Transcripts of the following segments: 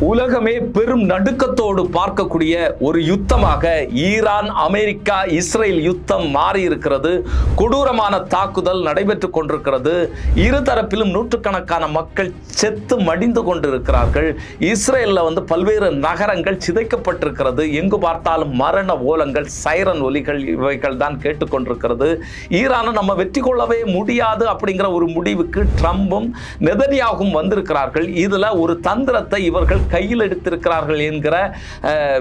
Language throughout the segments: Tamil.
உலகமே பெரும் நடுக்கத்தோடு பார்க்கக்கூடிய ஒரு யுத்தமாக ஈரான் அமெரிக்கா இஸ்ரேல் யுத்தம் மாறி இருக்கிறது. கொடூரமான தாக்குதல் நடைபெற்றுக் கொண்டிருக்கிறது. இருதரப்பிலும் நூற்றுக்கணக்கான மக்கள் செத்து மடிந்து கொண்டிருக்கிறார்கள். இஸ்ரேலில் பல்வேறு நகரங்கள் சிதைக்கப்பட்டிருக்கிறது. எங்கு பார்த்தாலும் மரண ஓலங்கள், சைரன் ஒலிகள், இவைகள் தான் கேட்டுக்கொண்டிருக்கிறது. ஈரானை நம்ம வெற்றி கொள்ளவே முடியாது அப்படிங்கிற ஒரு முடிவுக்கு ட்ரம்பும் நெதன்யாகும் வந்திருக்கிறார்கள். இதுல ஒரு தந்திரத்தை இவர்கள் கையில் எடுத்திருக்கிறார்கள் என்கிற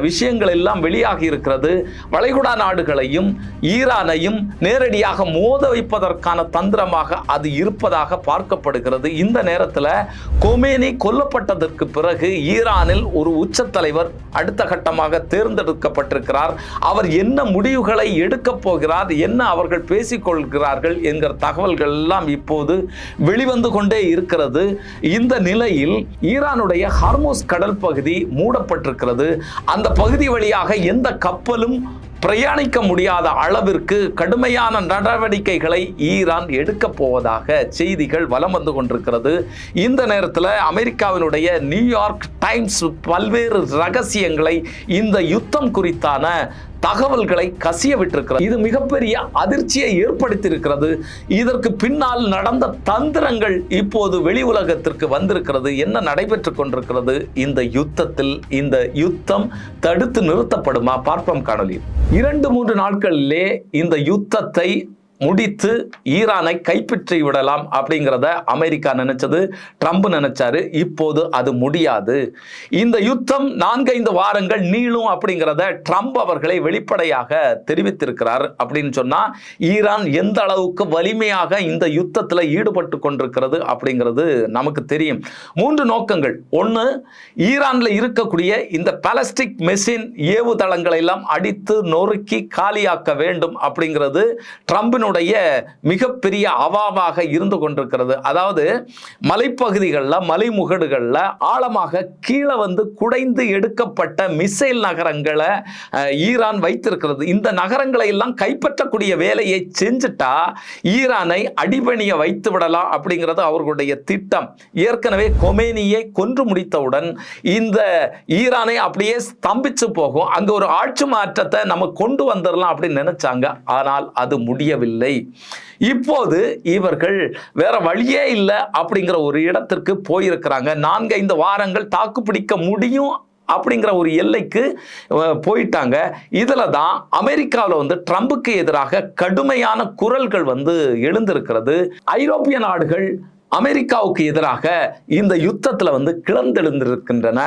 விஷயங்கள் எல்லாம் வெளியாகி இருக்கிறது. வளைகுடா நாடுகளையும் ஈரானையும் நேரடியாக மோத வைப்பதற்கான தந்திரமாக அது இருப்பதாக பார்க்கப்படுகிறது. இந்த நேரத்தில் கொமேனி கொல்லப்பட்டதற்கு பிறகு ஈரானில் ஒரு உச்ச தலைவர் அடுத்த கட்டமாக தேர்ந்தெடுக்கப்பட்டிருக்கிறார். அவர் என்ன முடிவுகளை எடுக்கப் போகிறார், என்ன அவர்கள் பேசிக்கொள்கிறார்கள் என்கிற தகவல்கள் எல்லாம் இப்போது வெளிவந்து கொண்டே இருக்கிறது. இந்த நிலையில் ஈரானுடைய ஹார்மோஸ் கடல் பகுதி மூடப்பட்டிருக்கிறது. அந்த பகுதி வழியாக எந்த கப்பலும் பிரயாணிக்க முடியாத அளவிற்கு கடுமையான நடவடிக்கைகளை ஈரான் எடுக்க போவதாக செய்திகள் வலம் வந்து கொண்டிருக்கிறது. இந்த நேரத்தில் அமெரிக்காவினுடைய நியூயார்க் டைம்ஸ் பல்வேறு ரகசியங்களை, இந்த யுத்தம் குறித்தான தகவல்களை கசிய விட்டிருக்கிறது. இது மிகப்பெரிய அதிர்ச்சியை ஏற்படுத்தியிருக்கிறது. இதற்கு பின்னால் நடந்த தந்திரங்கள் இப்போது வெளி உலகத்திற்கு வந்திருக்கிறது. என்ன நடைபெற்றுக் கொண்டிருக்கிறது இந்த யுத்தத்தில்? இந்த யுத்தம் தடுத்து நிறுத்தப்படுமா? பார்ப்போம் காணொலி. 2-3 நாட்களிலே இந்த யுத்தத்தை முடித்து ஈரானை கைப்பற்றி விடலாம் அப்படிங்கிறத அமெரிக்கா நினைச்சது, ட்ரம்ப் நினைச்சாரு. இப்போது அது முடியாது. இந்த யுத்தம் 4-5 வாரங்கள் நீளும் அப்படிங்கிறத ட்ரம்ப் அவர்களை வெளிப்படையாக தெரிவித்திருக்கிறார். அப்படின்னு சொன்னா ஈரான் எந்த அளவுக்கு வலிமையாக இந்த யுத்தத்தில் ஈடுபட்டு கொண்டிருக்கிறது அப்படிங்கிறது நமக்கு தெரியும். 3 நோக்கங்கள். ஒன்று, ஈரான்ல இருக்கக்கூடிய இந்த பாலிஸ்டிக் மெஷின் ஏவுதளங்களை எல்லாம் அடித்து நொறுக்கி காலியாக்க வேண்டும் அப்படிங்கிறது ட்ரம்பினுடைய மிகப்பெரிய அவாவாக இருந்து கொண்டிருக்கிறது. அதாவது மலைப்பகுதிகளில், மலைமுகடுகளில் ஆழமாக கீழே குடைந்து எடுக்கப்பட்ட மிசைல் நகரங்களை ஈரான் வைத்திருக்கிறது. இந்த நகரங்களை எல்லாம் கைப்பற்றக்கூடிய வேலையை செஞ்சுட்டா ஈரானை அடிபணிய வைத்து விடலாம் அப்படிங்கிறது அவர்களுடைய திட்டம். ஏற்கனவே கொமேனியை கொன்று முடித்தவுடன் இந்த ஈரானை அப்படியே ஸ்தம்பிச்சு போகும். அங்க ஒரு ஆட்சி மாற்றத்தை நம்ம கொண்டு வந்துடலாம் அப்படின்னு நினைச்சாங்க. ஆனால் அது முடியவில்லை. இப்போது இவர்கள் வேற வழியே இல்லை அப்படிங்கிற ஒரு இடத்திற்கு போயிருக்கிறாங்க. 4-5 வாரங்கள் தாக்கு பிடிக்க முடியும் அப்படிங்கிற ஒரு எல்லைக்கு போயிட்டாங்க. இதுல தான் அமெரிக்காவில் ட்ரம்புக்கு எதிராக கடுமையான குரல்கள் எழுந்திருக்கிறது. ஐரோப்பிய நாடுகள் அமெரிக்காவுக்கு எதிராக இந்த யுத்தத்தில் கிளர்ந்தெழுந்திருக்கின்றன.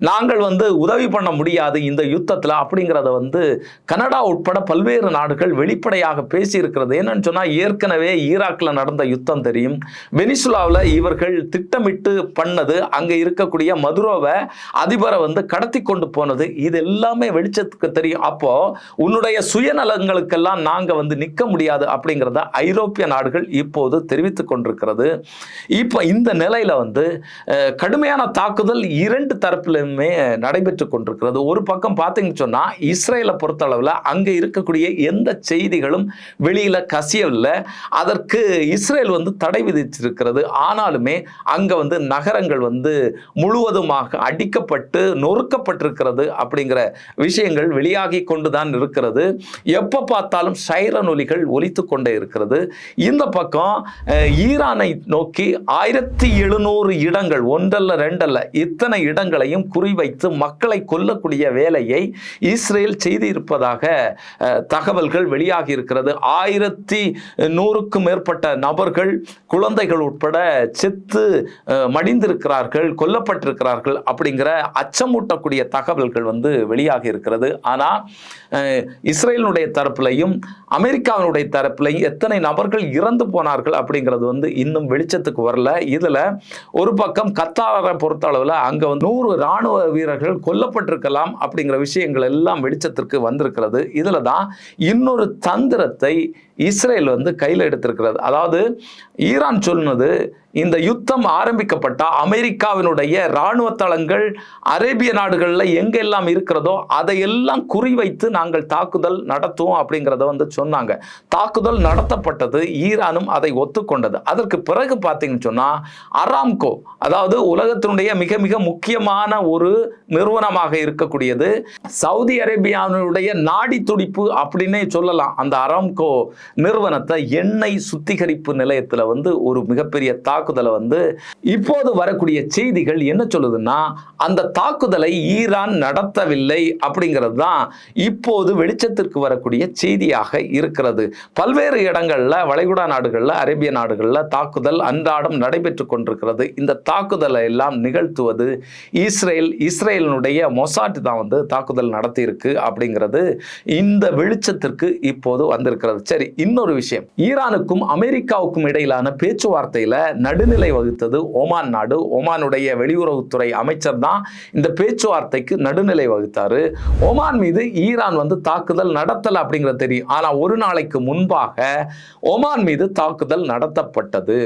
நாங்கள் உதவி பண்ண முடியாது இந்த யுத்தத்தில் அப்படிங்கிறத கனடா உட்பட பல்வேறு நாடுகள் வெளிப்படையாக பேசியிருக்கிறது. என்னன்னு சொன்னால், ஏற்கனவே ஈராக்கில் நடந்த யுத்தம் தெரியும். வெனிசுலாவில் இவர்கள் திட்டமிட்டு பண்ணது, அங்கே இருக்கக்கூடிய மதுரோவை அதிபரை கடத்தி கொண்டு போனது, இது எல்லாமே வெளிச்சத்துக்கு தெரியும். அப்போ உன்னுடைய சுயநலங்களுக்கெல்லாம் நாங்கள் நிற்க முடியாது அப்படிங்கிறத ஐரோப்பிய நாடுகள் இப்போது தெரிவித்துக் கொண்டிருக்கிறது. இப்போ இந்த நிலையில கடுமையான தாக்குதல் 2 தரப்பிலுமே நடைபெற்று கொண்டிருக்கிறது. ஒரு பக்கம் பார்த்தீங்கன்னு சொன்னா, இஸ்ரேலை பொறுத்தளவில் அங்கே இருக்கக்கூடிய எந்த செய்திகளும் வெளியில கசியவில்லை. அதற்கு இஸ்ரேல் தடை விதிச்சிருக்கிறது. ஆனாலுமே அங்க நகரங்கள் முழுவதுமாக அடிக்கப்பட்டு நொறுக்கப்பட்டிருக்கிறது அப்படிங்கிற விஷயங்கள் வெளியாகி கொண்டுதான் இருக்கிறது. எப்ப பார்த்தாலும் சைரன் ஒலிகள் ஒலித்து கொண்டே இருக்கிறது. இந்த பக்கம் ஈரானை நோக்கி 1700 இடங்கள், ஒன்றல்ல ரெண்டல்ல, இத்தனை இடங்களையும் குறிவைத்து மக்களை கொல்லக்கூடிய வேலையை இஸ்ரேல் செய்திருப்பதாக தகவல்கள் வெளியாகி இருக்கிறது. 1100க்கும் மேற்பட்ட நபர்கள், குழந்தைகள் உட்பட செத்து மடிந்திருக்கிறார்கள், கொல்லப்பட்டிருக்கிறார்கள் அப்படிங்கிற அச்சமூட்டக்கூடிய தகவல்கள் வெளியாகி இருக்கிறது. ஆனால் இஸ்ரேலினுடைய தரப்பிலையும் அமெரிக்காவினுடைய தரப்பிலையும் எத்தனை நபர்கள் இறந்து போனார்கள் அப்படிங்கிறது இன்னும் வெளிச்சத்துக்கு வரல. இதுல ஒரு பக்கம் கத்தாரை பொறுத்த அளவில் அங்க 100 ராணுவ வீரர்கள் கொல்லப்பட்டிருக்கலாம் அப்படிங்கிற விஷயங்கள் எல்லாம் வெளிச்சத்திற்கு வந்திருக்கிறது. இதுல தான் இன்னொரு தந்திரத்தை இஸ்ரேல் வந்து கையில் எடுத்திருக்கிறது. அதாவது ஈரான் சொன்னது, இந்த யுத்தம் ஆரம்பிக்கப்பட்ட அமெரிக்காவினுடைய இராணுவ தளங்கள் அரேபிய நாடுகளில் எங்கெல்லாம் இருக்கிறதோ அதையெல்லாம் குறிவைத்து நாங்கள் தாக்குதல் நடத்துவோம் அப்படிங்கிறத வந்து சொன்னாங்க. தாக்குதல் நடத்தப்பட்டது, ஈரானும் அதை ஒத்துக்கொண்டது. அதற்கு பிறகு பார்த்தீங்கன்னு சொன்னால் அராம்கோ, அதாவது உலகத்தினுடைய மிக மிக முக்கியமான ஒரு நிறுவனமாக இருக்கக்கூடியது, சவுதி அரேபியாவினுடைய நாடி துடிப்பு அப்படின்னே சொல்லலாம். அந்த அராம்கோ நிறுவனத்தை எண்ணெய் சுத்திகரிப்பு நிலையத்தில் வந்து ஒரு மிகப்பெரிய தாக்குதலை வந்து இப்போது வரக்கூடிய செய்திகள் என்ன சொல்லுதுன்னா, அந்த தாக்குதலை ஈரான் நடத்தவில்லை அப்படிங்கிறது தான் இப்போது வெளிச்சத்திற்கு வரக்கூடிய செய்தியாக இருக்கிறது. பல்வேறு இடங்கள்ல, வளைகுடா நாடுகள்ல, அரேபிய நாடுகள்ல தாக்குதல் அன்றாடம் நடைபெற்றுக் கொண்டிருக்கிறது. இந்த தாக்குதலை எல்லாம் நிகழ்த்துவது இஸ்ரேலினுடைய மொசாட் தான் வந்து தாக்குதல் நடத்தி இருக்கு அப்படிங்கிறது இந்த வெளிச்சத்திற்கு இப்போது வந்திருக்கிறது. சரி, இன்னொரு விஷயம், ஈரானுக்கும் அமெரிக்காவுக்கும் இடையிலான பேச்சுவார்த்தையில நடுநிலை வகுத்தது ஓமான் நாடு. ஓமானுடைய வெளியுறவுத்துறை அமைச்சர் தான் இந்த பேச்சுவார்த்தைக்கு நடுநிலை வகுத்தாரு. ஓமான் மீது ஈரான் வந்து தாக்குதல் நடத்தல அப்படிங்கிறது தெரியும். ஆனா ஒரு நாளைக்கு முன்பாக ஓமான் மீது தாக்குதல் நடத்தப்பட்டது.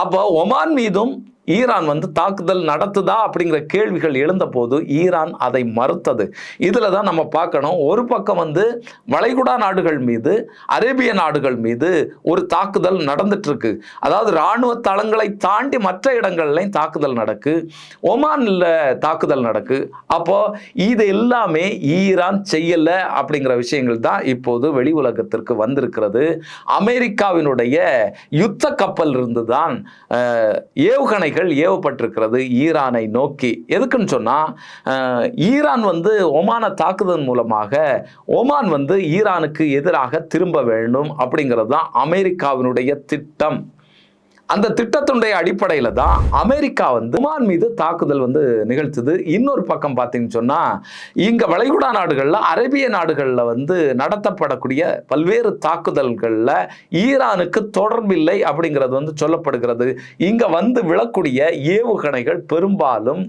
அப்போ ஓமான் மீதும் ஈரான் வந்து தாக்குதல் நடத்துதா அப்படிங்கிற கேள்விகள் எழுந்த போது ஈரான் அதை மறுத்தது. இதில் தான் நம்ம பார்க்கணும், ஒரு பக்கம் வந்து வளைகுடா நாடுகள் மீது, அரேபிய நாடுகள் மீது ஒரு தாக்குதல் நடந்துட்டு இருக்கு. அதாவது இராணுவ தளங்களை தாண்டி மற்ற இடங்கள்லையும் தாக்குதல் நடக்கு, ஒமான்ல தாக்குதல் நடக்கு. அப்போ இது எல்லாமே ஈரான் செய்யல அப்படிங்கிற விஷயங்கள் தான் இப்போது வெளி உலகத்திற்கு வந்திருக்கிறது. அமெரிக்காவினுடைய யுத்த கப்பல் இருந்து தான் ஏவுகணைகள் ஏவப்பட்டிருக்கிறது ஈரானை நோக்கி. எதுக்குன்னு சொன்னா, ஈரான் வந்து ஒமான தாக்குதல் மூலமாக ஒமான் வந்து ஈரானுக்கு எதிராக திரும்ப வேண்டும் அப்படிங்கிறது தான் அமெரிக்காவினுடைய திட்டம். அந்த திட்டத்தினுடைய அடிப்படையில் தான் அமெரிக்கா வந்து ஒமான் மீது தாக்குதல் வந்து நிகழ்த்துது. இன்னொரு பக்கம் பார்த்தீங்கன்னு சொன்னால், இங்கே வளைகுடா நாடுகளில், அரேபிய நாடுகளில் வந்து நடத்தப்படக்கூடிய பல்வேறு தாக்குதல்களில் ஈரானுக்கு தொடர்பில்லை அப்படிங்கிறது வந்து சொல்லப்படுகிறது. இங்கே வந்து விழக்கூடிய ஏவுகணைகள் பெரும்பாலும்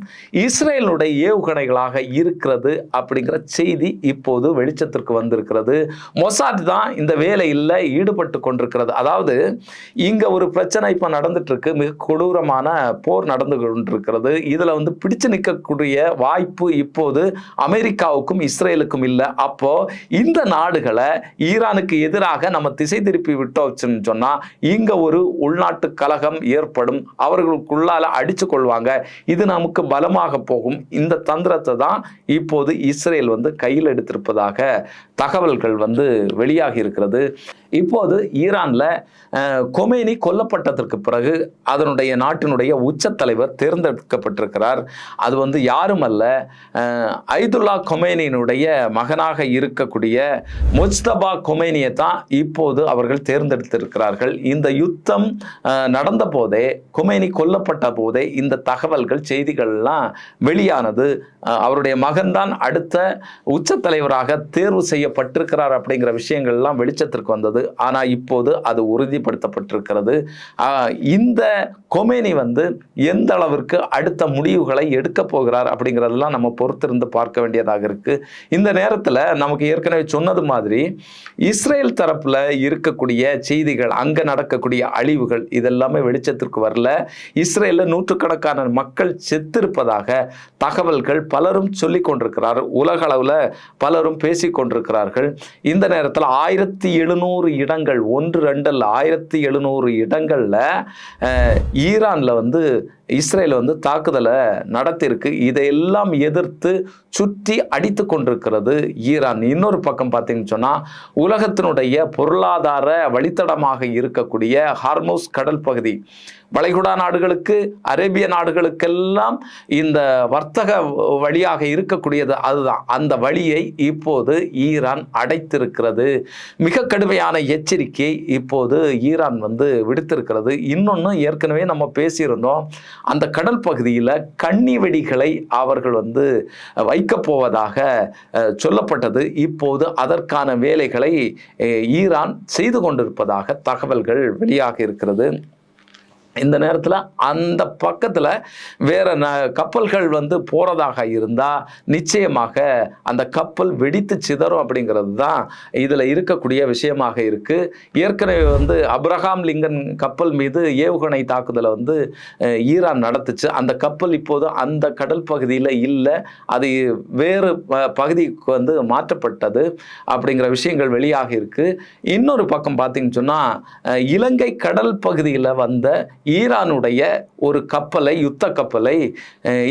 இஸ்ரேலுடைய ஏவுகணைகளாக இருக்கிறது அப்படிங்கிற செய்தி இப்போது வெளிச்சத்திற்கு வந்திருக்கிறது. மொசாட் தான் இந்த வேலையில் ஈடுபட்டு கொண்டிருக்கிறது. அதாவது இங்கே ஒரு பிரச்சனை இப்போ நடந்துட்டு இருக்கு, மிக கொடூரமான போர் நடந்து கொண்டிருக்கிறது. இதுல வந்து பிடிச்சு நிற்கக்கூடிய வாய்ப்பு இப்போது அமெரிக்காவுக்கும் இஸ்ரேலுக்கும் இல்லை. அப்போ இந்த நாடுகளை ஈரானுக்கு எதிராக நம்ம திசை திருப்பி விட்டோம்னு சொன்னா இங்க ஒரு உள்நாட்டு கலகம் ஏற்படும், அவர்களுக்குள்ளால அடிச்சு கொள்வாங்க, இது நமக்கு பலமாக போகும். இந்த தந்திரத்தை தான் இப்போது இஸ்ரேல் வந்து கையில் எடுத்திருப்பதாக தகவல்கள் வந்து வெளியாகி இருக்கிறது. இப்போது ஈரான்ல கொமேனி கொல்லப்பட்டதற்கு பிறகு அதனுடைய நாட்டினுடைய உச்ச தலைவர் தேர்ந்தெடுக்கப்பட்டிருக்கிறார். அது வந்து யாரும் அல்ல, ஐதுல்லா கொமேனியினுடைய மகனாக இருக்கக்கூடிய முஜ்தபா கொமேனியை தான் இப்போது அவர்கள் தேர்ந்தெடுத்திருக்கிறார்கள். இந்த யுத்தம் நடந்த போதே, கொமேனி கொல்லப்பட்ட போதே இந்த தகவல்கள் செய்திகள்லாம் வெளியானது. அவருடைய மகன்தான் அடுத்த உச்ச தலைவராக தேர்வு செய்யப்பட்டிருக்கிறார் அப்படிங்கிற விஷயங்கள்லாம் வெளிச்சத்திற்கு வந்தது. ஆனா இப்போது அது உறுதிப்படுத்தப்பட்டிருக்கிறது. இந்த கொமேனி வந்து எந்த அளவிற்கு அடுத்த முடிவுகளை எடுக்க போகிறார் அப்படிங்கிறதெல்லாம் நம்ம பொறுத்திருந்து பார்க்க வேண்டியதாக இருக்கு. இந்த நேரத்தில் நமக்கு ஏற்கனவே சொன்னது மாதிரி இஸ்ரேல் தரப்புல இருக்கக்கூடிய செய்திகள், அங்க நடக்கக்கூடிய அழிவுகள் இதெல்லாமே வெளிச்சத்திற்கு வரல. இஸ்ரேல்ல நூற்றுக்கணக்கான மக்கள் செத்திருப்பதாக தகவல்கள் பலரும் சொல்லிக் கொண்டிருக்கிறார், உலக அளவில் பலரும் பேசிக் கொண்டிருக்கிறார்கள். இந்த நேரத்தில் 1700 இடங்கள், 1-2 அல்ல, 1700 இடங்கள்ல ஈரான்ல வந்து இஸ்ரேல் வந்து தாக்குதலை நடத்தியிருக்கு. இதையெல்லாம் எதிர்த்து சுற்றி அடித்து கொண்டிருக்கிறது ஈரான். இன்னொரு பக்கம் பார்த்தீங்கன்னு சொன்னால், உலகத்தினுடைய பொருளாதார வழித்தடமாக இருக்கக்கூடிய ஹார்மோஸ் கடல் பகுதி, வளைகுடா நாடுகளுக்கு, அரேபிய நாடுகளுக்கெல்லாம் இந்த வர்த்தக வழியாக இருக்கக்கூடியது அதுதான். அந்த வழியை இப்போது ஈரான் அடைத்திருக்கிறது. மிக கடுமையான எச்சரிக்கையை இப்போது ஈரான் வந்து விடுத்திருக்கிறது. இன்னொன்று ஏற்கனவே நம்ம பேசியிருந்தோம், அந்த கடல் பகுதியில் கன்னி வெடிகளை அவர்கள் வந்து வைக்கப் போவதாக சொல்லப்பட்டது. இப்போது அதற்கான வேலைகளை ஈரான் செய்து கொண்டிருப்பதாக தகவல்கள் வெளியாக இருக்கிறது. இந்த நேரத்தில் அந்த பக்கத்தில் வேற கப்பல்கள் வந்து போகிறதாக இருந்தால் நிச்சயமாக அந்த கப்பல் வெடித்து சிதறும் அப்படிங்கிறது தான் இதில் இருக்கக்கூடிய விஷயமாக இருக்குது. ஏற்கனவே வந்து அப்ரஹாம் லிங்கன் கப்பல் மீது ஏவுகணை தாக்குதலை வந்து ஈரான் நடத்துச்சு. அந்த கப்பல் இப்போது அந்த கடல் பகுதியில் இல்லை, அது வேறு பகுதிக்கு வந்து மாற்றப்பட்டது அப்படிங்கிற விஷயங்கள் வெளியாக இருக்குது. இன்னொரு பக்கம் பார்த்தீங்கன்னு சொன்னால் இலங்கை கடல் பகுதியில் வந்த ஈரானுடைய ஒரு கப்பலை, யுத்த கப்பலை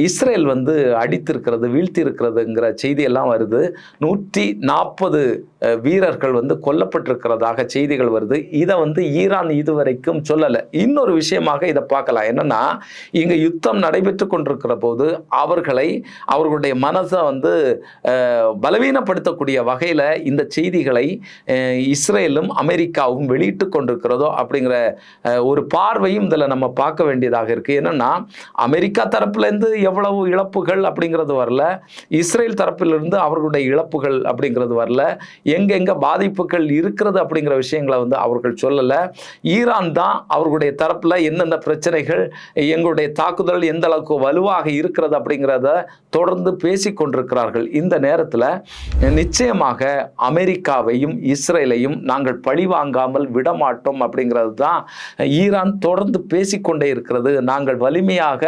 இஸ்ரேல் வந்து அடித்திருக்கிறது, வீழ்த்தியிருக்கிறதுங்கிற செய்தியெல்லாம் வருது. 140 வீரர்கள் வந்து கொல்லப்பட்டிருக்கிறதாக செய்திகள் வருது. இதை வந்து ஈரான் இதுவரைக்கும் சொல்லலை. இன்னொரு விஷயமாக இதை பார்க்கலாம். என்னன்னா, இங்கே யுத்தம் நடைபெற்று கொண்டிருக்கிற போது அவர்களுடைய மனசை வந்து பலவீனப்படுத்தக்கூடிய வகையில் இந்த செய்திகளை இஸ்ரேலும் அமெரிக்காவும் வெளியிட்டு கொண்டிருக்கிறதோ அப்படிங்கிற ஒரு பார்வையும் இதில் நம்ம பார்க்க வேண்டியதாக இருக்குது. என்னன்னா, அமெரிக்கா தரப்புலேருந்து எவ்வளவு இழப்புகள் அப்படிங்கிறது வரல, இஸ்ரேல் தரப்பிலிருந்து அவர்களுடைய இழப்புகள் அப்படிங்கிறது வரல, எங்கெங்க பாதிப்புகள் இருக்கிறது அப்படிங்கிற விஷயங்களை வந்து அவர்கள் சொல்லலை. ஈரான் தான் அவர்களுடைய தரப்பில் என்னென்ன பிரச்சனைகள், எங்களுடைய தாக்குதல் எந்த அளவுக்கு வலுவாக இருக்கிறது அப்படிங்கிறத தொடர்ந்து பேசி கொண்டிருக்கிறார்கள். இந்த நேரத்தில் நிச்சயமாக அமெரிக்காவையும் இஸ்ரேலையும் நாங்கள் பழிவாங்காமல் விடமாட்டோம் அப்படிங்கிறது தான் ஈரான் தொடர்ந்து பேசிக்கொண்டே இருக்கிறது. நாங்கள் வலிமையாக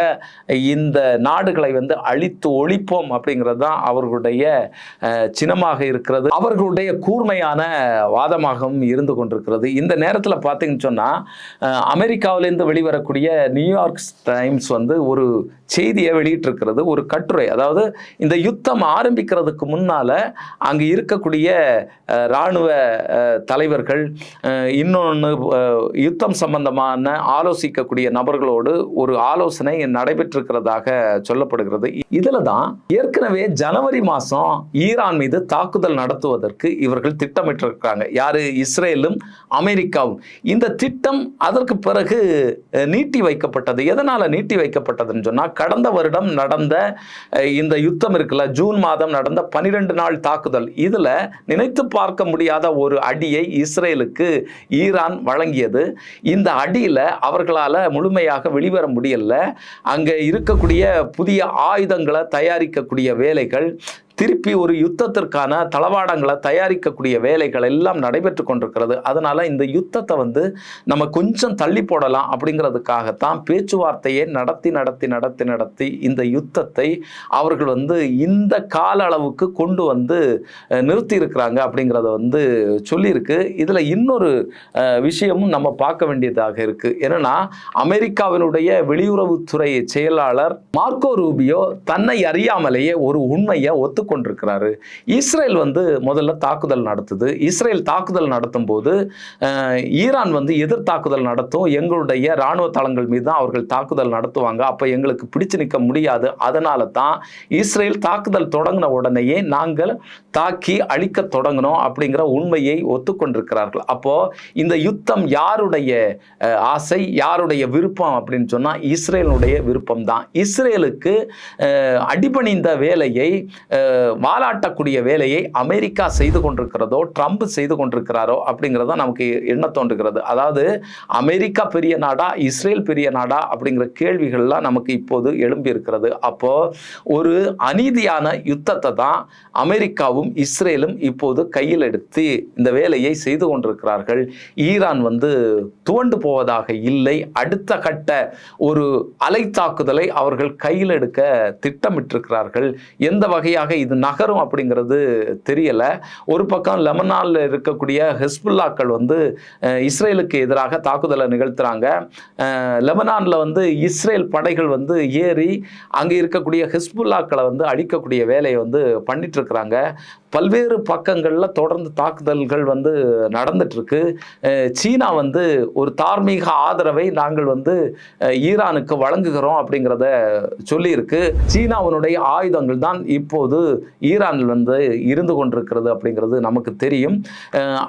இந்த நாடுகளை வந்து அழித்து ஒழிப்போம் அப்படிங்கிறது தான் அவர்களுடைய சின்னமாக இருக்கிறது, அவர்களுடைய கூர்மையான வாதமாகவும் இருந்து கொண்டிருக்கிறது. இந்த நேரத்தில் பார்த்தீங்கன்னு சொன்னால் அமெரிக்காவிலிருந்து வெளிவரக்கூடிய நியூயார்க் டைம்ஸ் வந்து ஒரு செய்தியை வெளியிட்டிருக்கிறது, ஒரு கட்டுரை. அதாவது இந்த யுத்தம் ஆரம்பிக்கிறதுக்கு முன்னால் அங்கே இருக்கக்கூடிய இராணுவ தலைவர்கள், இன்னொன்று யுத்தம் சம்பந்தமான ஆலோசிக்கக்கூடிய நபர்களோடு ஒரு ஆலோசனை நடைபெற்றிருக்கிறதாக சொல்லப்படுகிறது. இதில் தான் ஏற்கனவே ஜனவரி மாதம் ஈரான் மீது தாக்குதல் நடத்துவதற்கு இவர்கள் திட்டமிட்டிருக்கிறாங்க. யாரு? இஸ்ரேலும் அமெரிக்காவும். இந்த திட்டம் அதற்கு பிறகு நீட்டி வைக்கப்பட்டது. எதனால நீட்டி வைக்கப்பட்டதுன்னு சொன்னால், கடந்த வருடம் நடந்த இந்த யுத்தம் இருக்குல்ல, ஜூன் மாதம் நடந்த 12 நாள் தாக்குதல், இதுல நினைத்து பார்க்க முடியாத ஒரு அடியை இஸ்ரேலுக்கு ஈரான் வழங்கியது. இந்த அடியில அவர்களால் முழுமையாக வெளிவர முடியல. அங்க இருக்கக்கூடிய புதிய ஆயுதங்களை தயாரிக்கக்கூடிய வேலைகள், திருப்பி ஒரு யுத்தத்திற்கான தளவாடங்களை தயாரிக்கக்கூடிய வேலைகள் எல்லாம் நடைபெற்று கொண்டிருக்கிறது. அதனால இந்த யுத்தத்தை வந்து நம்ம கொஞ்சம் தள்ளி போடலாம் அப்படிங்கிறதுக்காகத்தான் பேச்சுவார்த்தையை நடத்தி இந்த யுத்தத்தை அவர்கள் வந்து இந்த கால அளவுக்கு கொண்டு வந்து நிறுத்தி இருக்கிறாங்க அப்படிங்கிறத வந்து சொல்லியிருக்கு. இதுல இன்னொரு விஷயமும் நம்ம பார்க்க வேண்டியதாக இருக்கு. என்னன்னா, அமெரிக்காவினுடைய வெளியுறவுத்துறை செயலாளர் மார்க்கோ ரூபியோ தன்னை அறியாமலேயே ஒரு உண்மையை கொண்டிருக்கிறாரு. இஸ்ரேல் வந்து முதல்ல தாக்குதல் நடத்துது. இஸ்ரேல் தாக்குதல் நடத்தும் போது ஈரான் வந்து எதிர் தாக்குதல் நடத்தும். எங்களுடைய இராணுவ தளங்கள் மீது தான் அவர்கள் தாக்குதல் நடத்துவாங்க. அப்ப எங்களுக்கு பிடிச்சு நிற்க முடியாது. அதனால தான் இஸ்ரேல் தாக்குதல் தொடங்கின உடனேயே நாங்கள் தாக்கி அழிக்க தொடங்கணும் அப்படிங்கிற உண்மையை ஒத்துக்கொண்டிருக்கிறார்கள். அப்போ இந்த யுத்தம் யாருடைய ஆசை, யாருடைய விருப்பம் அப்படின்னு சொன்னா இஸ்ரேலுடைய விருப்பம் தான். இஸ்ரேலுக்கு அடிபணிந்த வேலையை, வாலாட்டக்கூடிய வேலையை அமெரிக்கா செய்து கொண்டிருக்கிறதோ, ட்ரம்ப் செய்து கொண்டிருக்கிறாரோ அப்படிங்கிறத நமக்கு எண்ண தோன்றுகிறது. அதாவது அமெரிக்கா பெரிய நாடா, இஸ்ரேல் பெரிய நாடா அப்படிங்கிற கேள்விகள்லாம் நமக்கு இப்போது எழும்பி இருக்கிறது. அப்போ ஒரு அநீதியான யுத்தத்தை தான் அமெரிக்காவும் இஸ்ரேலும் இப்போது கையில் எடுத்து இந்த வேலையை செய்து கொண்டிருக்கிறார்கள். ஈரான் வந்து துவண்டு போவதாக இல்லை. அடுத்த கட்ட ஒரு அலை தாக்குதலை அவர்கள் கையில் எடுக்க திட்டமிட்டிருக்கிறார்கள். எந்த வகையாக இது நகரும் அப்படிங்கிறது தெரியல. ஒரு பக்கம் லெபனானில் இருக்கக்கூடிய ஹெஸ்புல்லாக்கள் வந்து இஸ்ரேலுக்கு எதிராக தாக்குதலை நிகழ்த்துறாங்க. லெபனானில் வந்து இஸ்ரேல் படைகள் வந்து ஏறி அங்கே இருக்கக்கூடிய ஹெஸ்புல்லாக்களை வந்து அழிக்கக்கூடிய வேலையை வந்து பண்ணிட்டு இருக்கிறாங்க. பல்வேறு பக்கங்களில் தொடர்ந்து தாக்குதல்கள் வந்து நடந்துட்டு இருக்கு. சீனா வந்து ஒரு தார்மீக ஆதரவை நாங்கள் வந்து ஈரானுக்கு வழங்குகிறோம் அப்படிங்கிறத சொல்லியிருக்கு. சீனாவினுடைய ஆயுதங்கள் தான் இப்போது ஈரானில் வந்து இருந்து கொண்டிருக்கிறது அப்படிங்கிறது நமக்கு தெரியும்.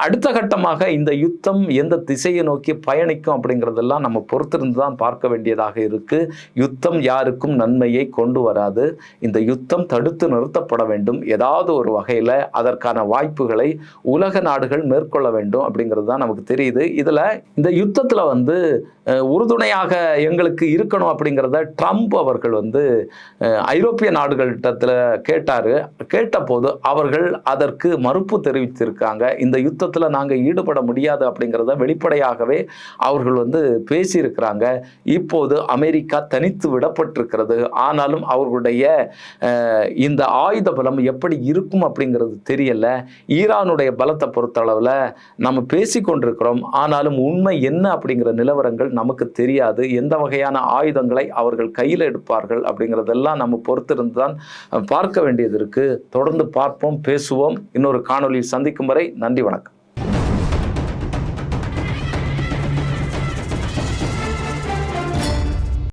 அடுத்த கட்டமாக இந்த யுத்தம் எந்த திசையை நோக்கி பயணிக்கும் அப்படிங்கிறதெல்லாம் நம்ம பொறுத்திருந்து தான் பார்க்க வேண்டியதாக இருக்கு. யுத்தம் யாருக்கும் நன்மையை கொண்டு வராது. இந்த யுத்தம் தடுத்து நிறுத்தப்பட வேண்டும். ஏதாவது ஒரு வகையில் அதற்கான வாய்ப்புகளை உலக நாடுகள் மேற்கொள்ள வேண்டும் அப்படிங்கிறது தான் நமக்கு தெரியுது. இதுல இந்த யுத்தத்துல வந்து உறுதுணையாக எங்களுக்கு இருக்கணும் அப்படிங்கிறத ட்ரம்ப் அவர்கள் வந்து ஐரோப்பிய நாடுகளிடத்துல கேட்டபோது அவர்கள் அதற்கு மறுப்பு தெரிவித்திருக்காங்க. இந்த யுத்தத்துல நாங்க ஈடுபட முடியாது அப்படிங்கிறத வெளிப்படையாகவே அவர்கள் வந்து பேசியிருக்கிறாங்க. இப்போது அமெரிக்கா தனித்து விடப்பட்டிருக்கிறது. ஆனாலும் அவர்களுடைய இந்த ஆயுத பலம் எப்படி இருக்கும் அப்படிங்கிறது தெரியல. ஈரானுடைய பலத்தை பொறுத்தளவுல நம்ம பேசிக்கொண்டிருக்கிறோம். ஆனாலும் உண்மை என்ன அப்படிங்கிற நிலவரங்கள் நமக்கு தெரியாது. எந்த வகையான ஆயுதங்களை அவர்கள் கையில் எடுப்பார்கள் அப்படிங்கிறதெல்லாம் நம்ம பொறுத்திருந்து தான் பார்க்க வேண்டியது இருக்கு. தொடர்ந்து பார்ப்போம், பேசுவோம். இன்னொரு காணொலியில் சந்திக்கும் வரை நன்றி, வணக்கம்.